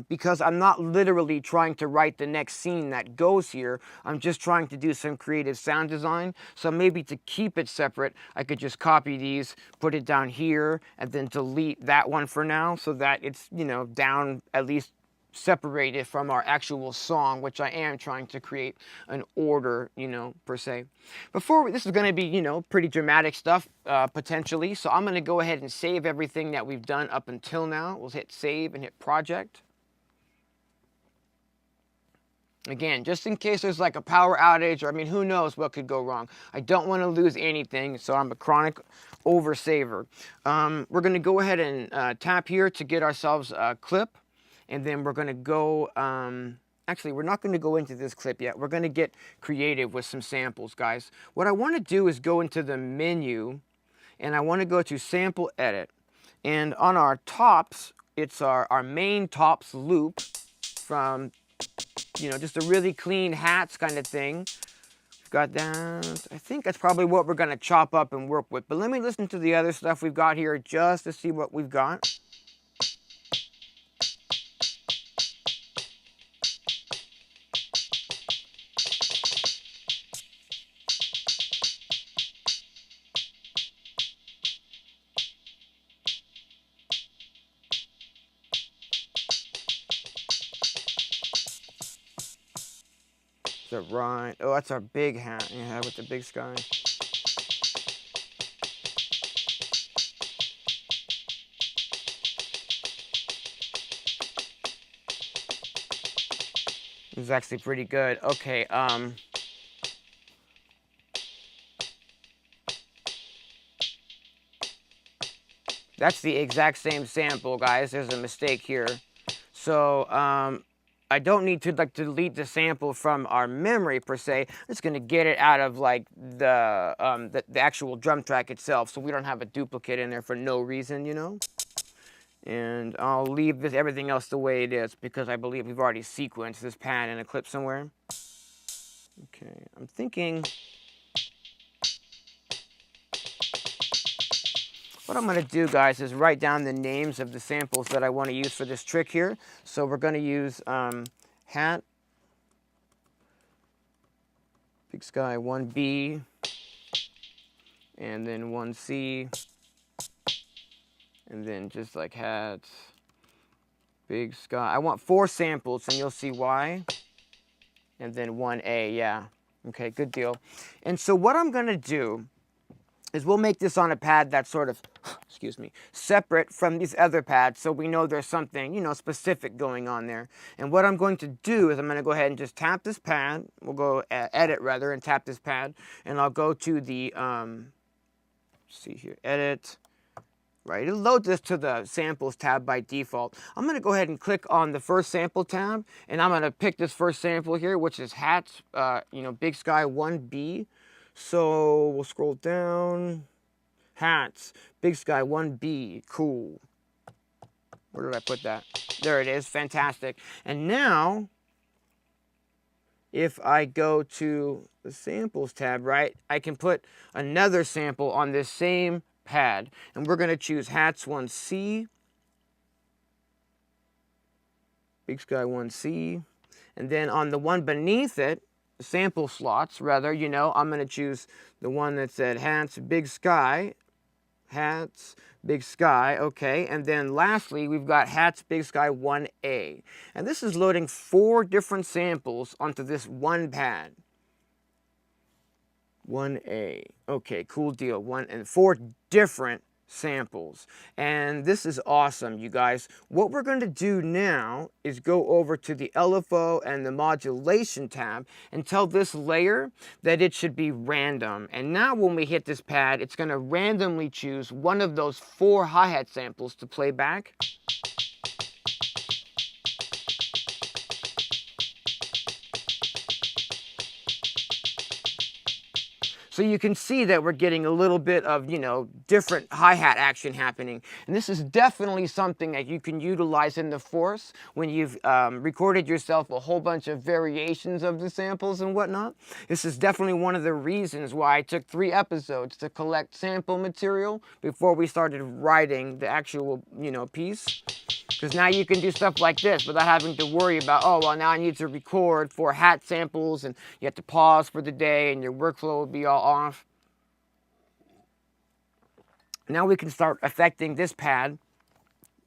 because I'm not literally trying to write the next scene that goes here, I'm just trying to do some creative sound design. So maybe to keep it separate, I could just copy these, put it down here, and then delete that one for now so that it's, you know, down at least separated from our actual song, which I am trying to create an order, you know, per se. This is going to be, you know, pretty dramatic stuff, potentially. So I'm going to go ahead and save everything that we've done up until now. We'll hit save and hit project. Again, just in case there's like a power outage, or I mean, who knows what could go wrong. I don't want to lose anything, so I'm a chronic oversaver. We're going to go ahead and tap here to get ourselves a clip. And then we're going to go, actually, we're not going to go into this clip yet. We're going to get creative with some samples, guys. What I want to do is go into the menu, and I want to go to Sample Edit. And on our tops, it's our main tops loop from, you know, just a really clean hats kind of thing. We've got that. I think that's probably what we're going to chop up and work with. But let me listen to the other stuff we've got here just to see what we've got. Is that right? Oh, that's our big hat. Yeah, with the big sky. This is actually pretty good. Okay, that's the exact same sample, guys. There's a mistake here. So, I don't need to like delete the sample from our memory per se. I'm just gonna get it out of like the actual drum track itself, so we don't have a duplicate in there for no reason, you know. And I'll leave this everything else the way it is because I believe we've already sequenced this pad in a clip somewhere. Okay, I'm thinking what I'm going to do, guys, is write down the names of the samples that I want to use for this trick here. So we're going to use hat, Big Sky 1B, and then 1C, and then just like hat, Big Sky. I want 4 samples, and you'll see why. And then 1A, yeah. Okay, good deal. And so what I'm going to do is we'll make this on a pad that's sort of, excuse me, separate from these other pads so we know there's something, you know, specific going on there. And what I'm going to do is I'm going to go ahead and just tap this pad. We'll go edit rather and tap this pad. And I'll go to the, let's see here, edit. Right, it'll load this to the samples tab by default. I'm going to go ahead and click on the first sample tab. And I'm going to pick this first sample here, which is hats, you know, Big Sky 1B. So we'll scroll down, hats, Big Sky 1B, cool. Where did I put that? There it is, fantastic. And now, if I go to the samples tab, right, I can put another sample on this same pad. And we're going to choose hats 1C, Big Sky 1C. And then on the one beneath it, sample slots rather, you know, I'm going to choose the one that said hats Big Sky, hats Big Sky, okay. And then lastly we've got hats Big Sky 1A, and this is loading 4 different samples onto this one pad. 1A, okay, cool deal. 4 different samples, and this is awesome, you guys. What we're going to do now is go over to the LFO and the modulation tab and tell this layer that it should be random. And now when we hit this pad, it's going to randomly choose one of those 4 hi-hat samples to play back. So you can see that we're getting a little bit of, you know, different hi-hat action happening. And this is definitely something that you can utilize in the Force when you've recorded yourself a whole bunch of variations of the samples and whatnot. This is definitely one of the reasons why I took 3 episodes to collect sample material before we started writing the actual, you know, piece. Because now you can do stuff like this without having to worry about, oh, well, now I need to record 4 hat samples and you have to pause for the day and your workflow will be all off. Now we can start affecting this pad.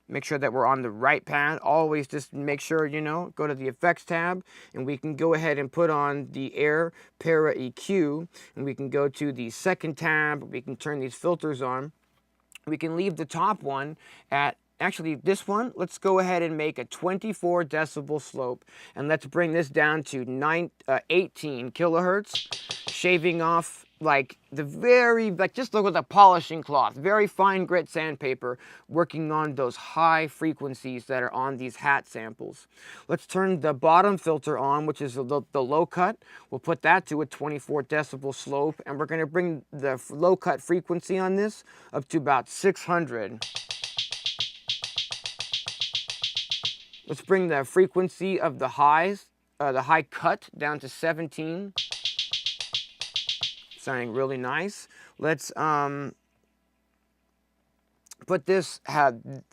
Make sure that we're on the right pad. Always just make sure, you know, go to the effects tab and we can go ahead and put on the AIR Parmetric EQ. And we can go to the second tab. We can turn these filters on. We can leave the top one at, actually, this one, let's go ahead and make a 24 decibel slope. And let's bring this down to 18 kilohertz, shaving off like the very, like just look at the polishing cloth, very fine grit sandpaper, working on those high frequencies that are on these hat samples. Let's turn the bottom filter on, which is the low cut. We'll put that to a 24 decibel slope, and we're gonna bring the low cut frequency on this up to about 600. Let's bring the frequency of the highs, the high cut down to 17. Sounding really nice. Let's put this,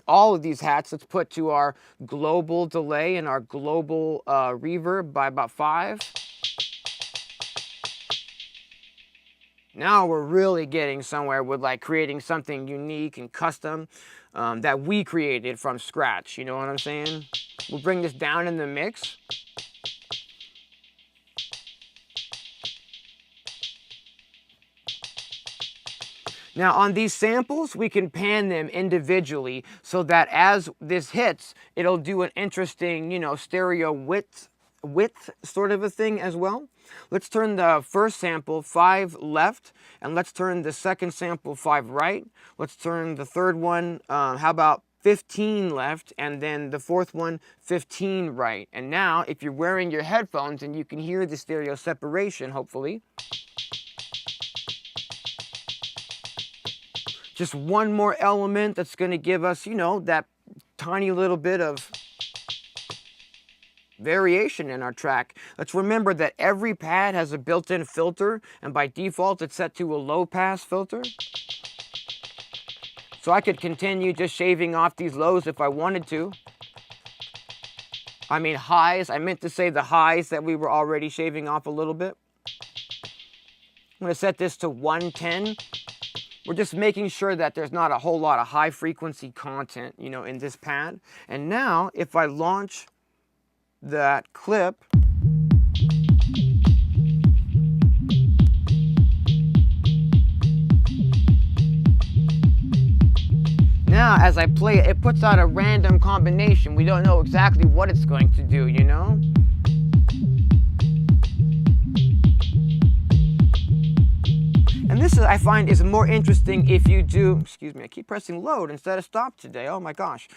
all of these hats, let's put to our global delay and our global reverb by about 5. Now we're really getting somewhere with like creating something unique and custom that we created from scratch, you know what I'm saying? We'll bring this down in the mix. Now on these samples, we can pan them individually so that as this hits, it'll do an interesting, you know, stereo width sort of a thing as well. Let's turn the first sample 5 left, and let's turn the second sample 5 right. Let's turn the third one, how about 15 left, and then the fourth one 15 right. And now if you're wearing your headphones, and you can hear the stereo separation, hopefully. Just one more element that's going to give us, you know, that tiny little bit of variation in our track. Let's remember that every pad has a built-in filter, and by default it's set to a low pass filter. So I could continue just shaving off these lows if I wanted to. I mean highs, I meant to say the highs that we were already shaving off a little bit. I'm going to set this to 110. We're just making sure that there's not a whole lot of high frequency content, you know, in this pad. And now if I launch that clip, now as I play it, it puts out a random combination. We don't know exactly what it's going to do, you know? And this is, I find, is more interesting if you do, excuse me, I keep pressing load instead of stop today, oh my gosh.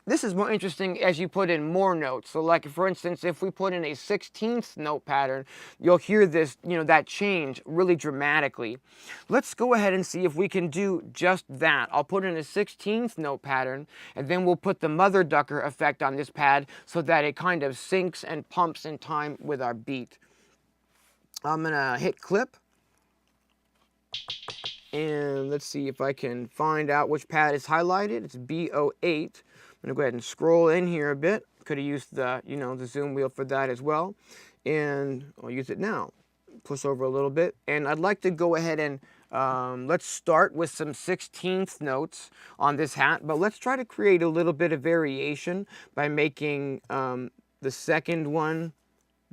This is more interesting as you put in more notes. So like, for instance, if we put in a 16th note pattern, you'll hear this, you know, that change really dramatically. Let's go ahead and see if we can do just that. I'll put in a 16th note pattern, and then we'll put the mother ducker effect on this pad so that it kind of syncs and pumps in time with our beat. I'm gonna hit clip. And let's see if I can find out which pad is highlighted. It's B08. I'm gonna go ahead and scroll in here a bit. Could have used the, you know, the zoom wheel for that as well. And I'll use it now. Push over a little bit. And I'd like to go ahead and let's start with some 16th notes on this hat, but let's try to create a little bit of variation by making the second one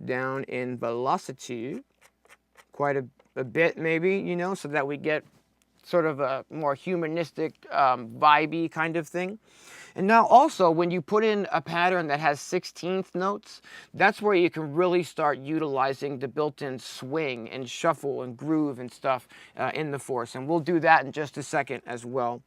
down in velocity quite a bit maybe, you know, so that we get sort of a more humanistic, vibey kind of thing. And now also, when you put in a pattern that has 16th notes, that's where you can really start utilizing the built-in swing and shuffle and groove and stuff in the Force. And we'll do that in just a second as well.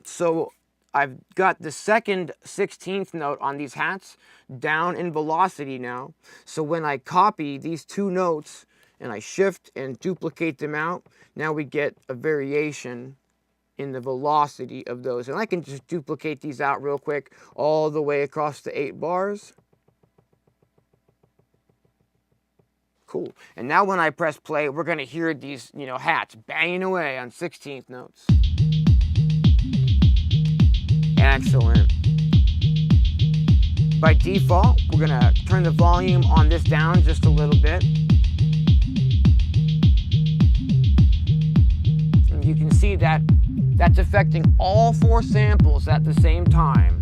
So I've got the second 16th note on these hats down in velocity now. So when I copy these two notes and I shift and duplicate them out, now we get a variation in the velocity of those. And I can just duplicate these out real quick all the way across the 8 bars. Cool. And now when I press play, we're going to hear these, you know, hats banging away on 16th notes. Excellent. By default, we're going to turn the volume on this down just a little bit. And you can see that that's affecting all 4 samples at the same time.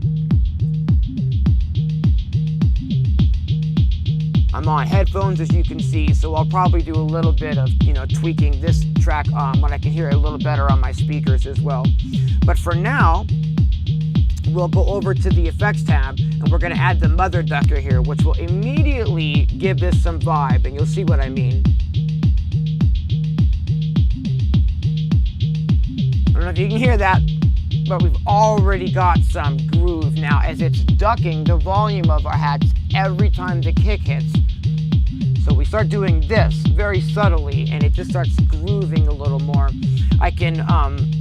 I'm on headphones, as you can see, so I'll probably do a little bit of, you know, tweaking this track when I can hear it a little better on my speakers as well. But for now, we'll go over to the effects tab, and we're going to add the mother ducker here, which will immediately give this some vibe, and you'll see what I mean. I don't know if you can hear that, but we've already got some groove now as it's ducking the volume of our hats every time the kick hits. So we start doing this very subtly, and it just starts grooving a little more. I can,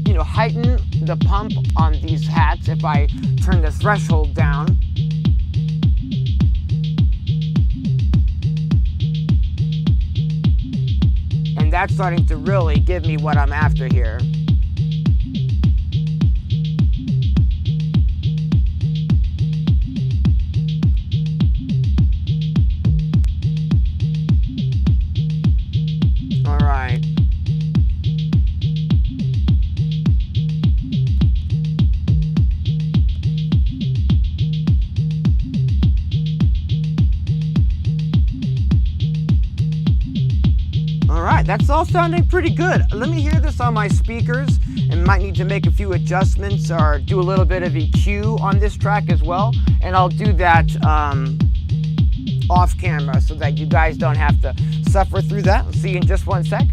you know, heighten the pump on these hats if I turn the threshold down. And that's starting to really give me what I'm after here. That's all sounding pretty good. Let me hear this on my speakers. and might need to make a few adjustments or do a little bit of EQ on this track as well. And I'll do that off camera so that you guys don't have to suffer through that. I'll see you in just one sec.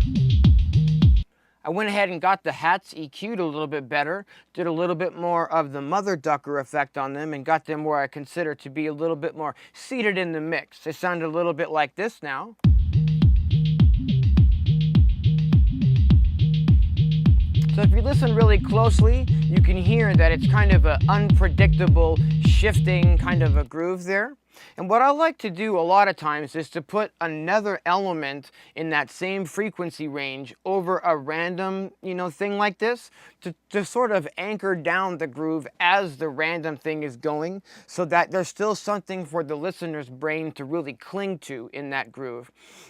I went ahead and got the hats EQ'd a little bit better, did a little bit more of the mother ducker effect on them, and got them where I consider to be a little bit more seated in the mix. They sound a little bit like this now. So if you listen really closely, you can hear that it's kind of an unpredictable, shifting kind of a groove there. And what I like to do a lot of times is to put another element in that same frequency range over a random, thing like this to sort of anchor down the groove as the random thing is going, so that there's still something for the listener's brain to really cling to in that groove.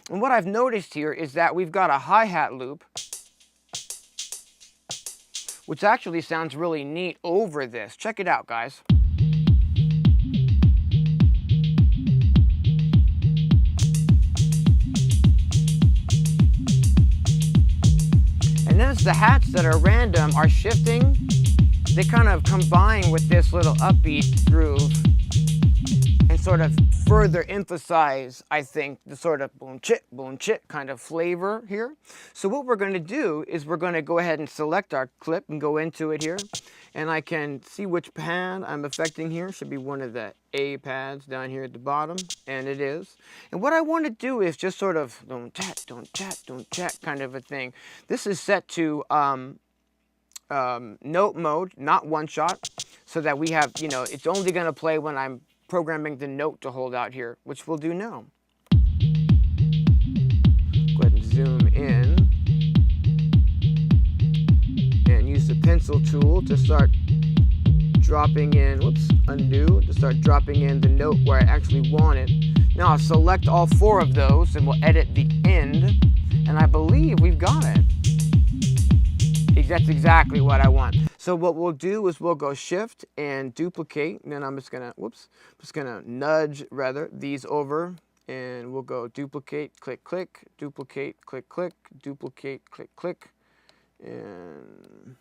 And what I've noticed here is that we've got a hi-hat loop, which actually sounds really neat over this. Check it out, guys. And as the hats that are random are shifting, they kind of combine with this little upbeat groove and sort of further emphasize, I think, the sort of boom chit kind of flavor here. So what we're going to do is we're going to go ahead and select our clip and go into it here. And I can see which pad I'm affecting here. Should be one of the A pads down here at the bottom, and it is. And what I want to do is just sort of don't chat kind of a thing. This is set to note mode, not one shot, so that we have, it's only going to play when I'm programming the note to hold out here, which we'll do now. Go ahead and zoom in and use the pencil tool to start dropping in, to start dropping in the note where I actually want it. Now I'll select all 4 of those and we'll edit the end, and I believe we've got it. That's exactly what I want. So what we'll do is we'll go shift and duplicate, and then I'm just gonna, nudge rather these over, and we'll go duplicate, click, click, duplicate, click, click, duplicate, click, click, and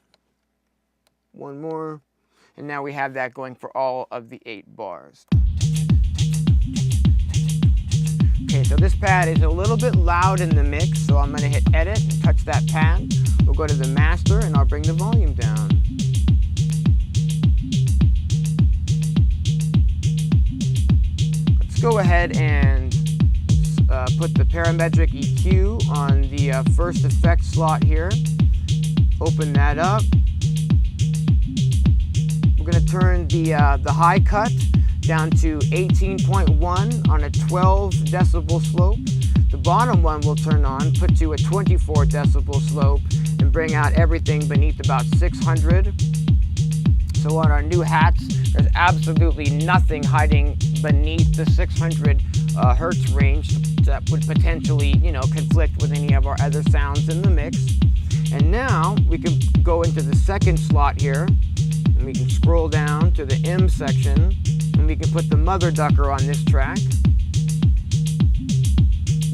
one more. And now we have that going for all of the 8 bars. Okay, so this pad is a little bit loud in the mix, so I'm gonna hit edit and touch that pad. We'll go to the master and I'll bring the volume down. Let's go ahead and put the parametric EQ on the first effect slot here. Open that up. We're gonna turn the high cut down to 18.1 on a 12 decibel slope. The bottom one we'll turn on, put to a 24 decibel slope, and bring out everything beneath about 600. So on our new hats, there's absolutely nothing hiding beneath the 600 hertz range that would potentially, conflict with any of our other sounds in the mix. And now we can go into the second slot here, and we can scroll down to the M section, and we can put the mother ducker on this track,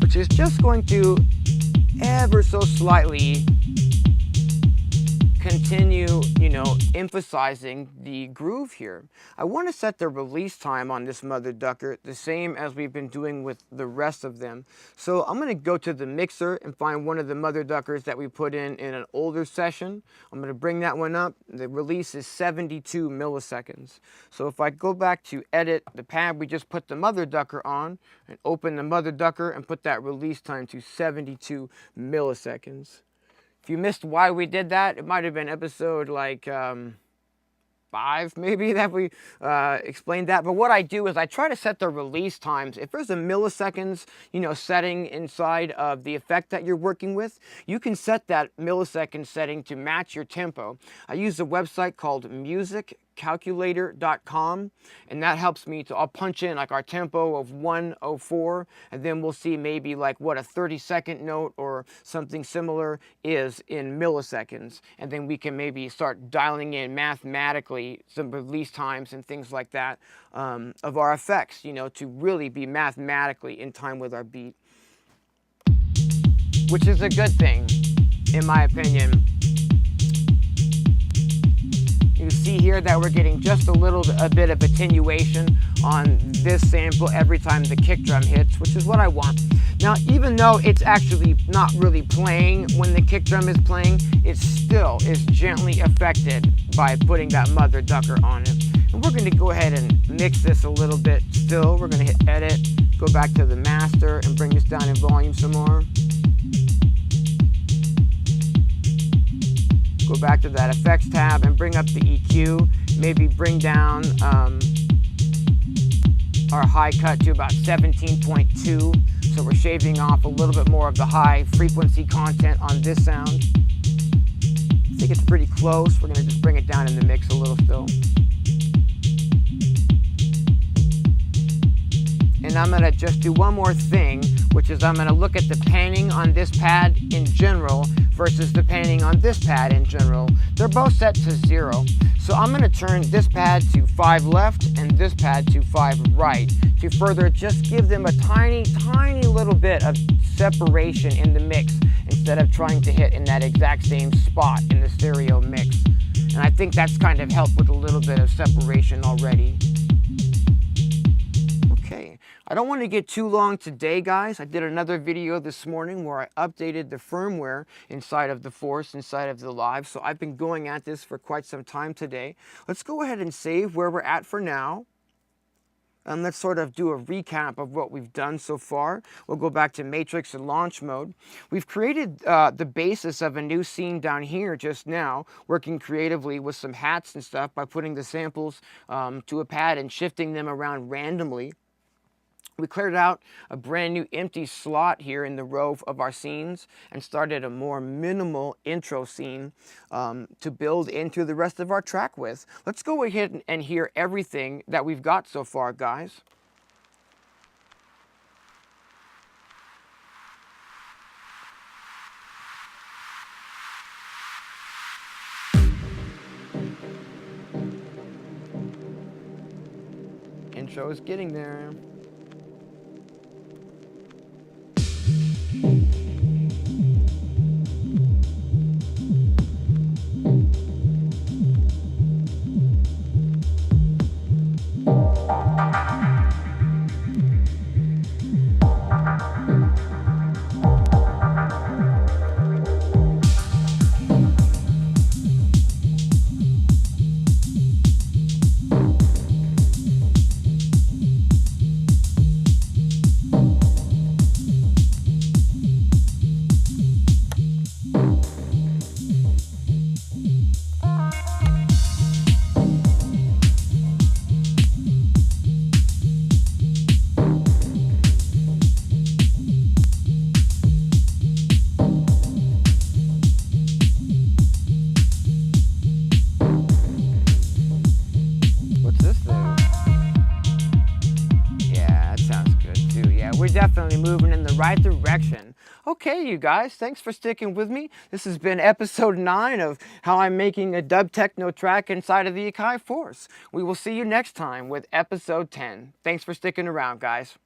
which is just going to ever so slightly continue, emphasizing the groove here. I want to set the release time on this mother ducker the same as we've been doing with the rest of them. So I'm going to go to the mixer and find one of the mother duckers that we put in an older session. I'm going to bring that one up. The release is 72 milliseconds. So if I go back to edit the pad we just put the mother ducker on and open the mother ducker and put that release time to 72 milliseconds. If you missed why we did that, it might have been episode like 5 maybe that we explained that. But what I do is I try to set the release times. If there's a milliseconds, setting inside of the effect that you're working with, you can set that millisecond setting to match your tempo. I use a website called musiccalculator.com, and that helps me to, I'll punch in like our tempo of 104, and then we'll see maybe like what a 30-second note or something similar is in milliseconds, and then we can maybe start dialing in mathematically some release times and things like that of our effects, to really be mathematically in time with our beat, which is a good thing in my opinion. You can see here that we're getting just a bit of attenuation on this sample every time the kick drum hits, which is what I want. Now, even though it's actually not really playing when the kick drum is playing, it still is gently affected by putting that mother ducker on it. And we're going to go ahead and mix this a little bit still. We're going to hit edit, go back to the master, and bring this down in volume some more. Go back to that effects tab and bring up the EQ. Maybe bring down our high cut to about 17.2. So we're shaving off a little bit more of the high frequency content on this sound. I think it's pretty close. We're gonna just bring it down in the mix a little still. And I'm gonna just do one more thing, which is I'm gonna look at the panning on this pad in general versus the panning on this pad in general. They're both set to 0. So I'm gonna turn this pad to 5 left and this pad to 5 right to further just give them a tiny, tiny little bit of separation in the mix instead of trying to hit in that exact same spot in the stereo mix. And I think that's kind of helped with a little bit of separation already. Okay, I don't want to get too long today, guys. I did another video this morning where I updated the firmware inside of the Force, inside of the Live. So I've been going at this for quite some time today. Let's go ahead and save where we're at for now. And let's sort of do a recap of what we've done so far. We'll go back to Matrix and Launch mode. We've created the basis of a new scene down here just now, working creatively with some hats and stuff by putting the samples to a pad and shifting them around randomly. We cleared out a brand new empty slot here in the row of our scenes and started a more minimal intro scene to build into the rest of our track with. Let's go ahead and hear everything that we've got so far, guys. Intro is getting there. Definitely moving in the right direction. Okay, you guys, thanks for sticking with me. This has been episode 9 of how I'm making a dub techno track inside of the AKAI Force. We will see you next time with episode 10. Thanks for sticking around, guys.